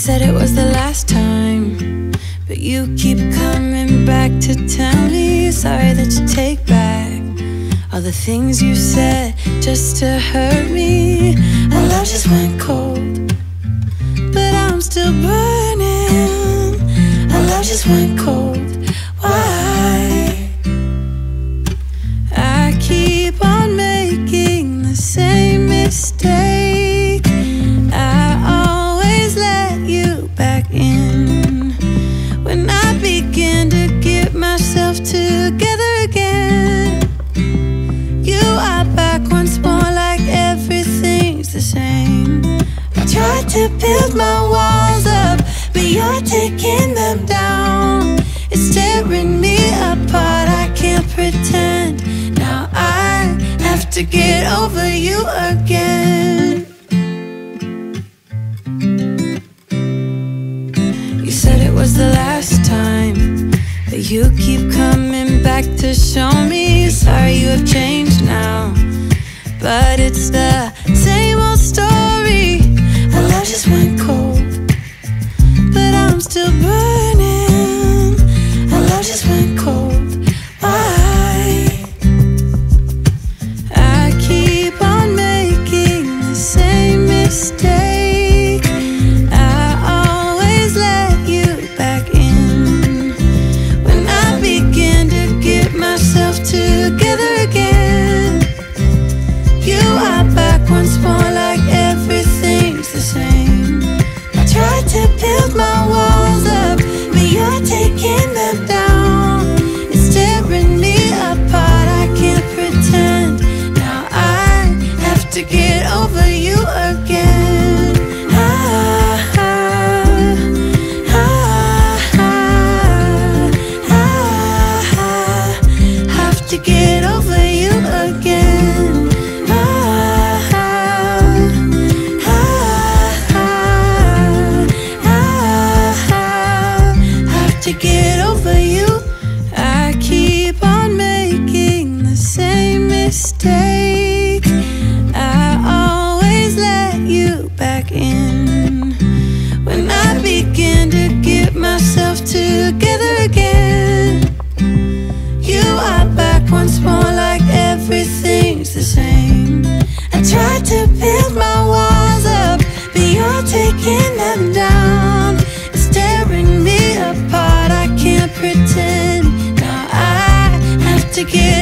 said it was the last time, but you keep coming back to tell me you're sorry that you take back all the things you said just to hurt me. Our love just went cold, but I'm still burning. Our love just went cold. Why? I keep on making the same mistake. I always let you back in when I begin to get myself together again. You are back once more, like everything's the same. I tried to build my walls up, but you're taking them down. It's tearing me apart, I can't pretend. Now I have to get over you again. You said it was the last time, but you keep coming back to show me you're sorry you have changed now. But it's the same old story. Our love just went cold, but I'm still burning. Our love just went cold. Why? I keep on making the same mistake. I always let you back in when I begin to get myself together again. You are back once more, like everything's the same. I tried to build my walls up, but you're taking them down. It's tearing me apart, I can't pretend. Now I have to get over you again. Have to get over you again. To get over you, I keep on making the same mistake. I always let you back in when I begin to get myself together again. You are back once more, like everything's the same. I tried to build my walls up, but you're taking them down. It's tearing me apart, I can't pretend. Now I have to get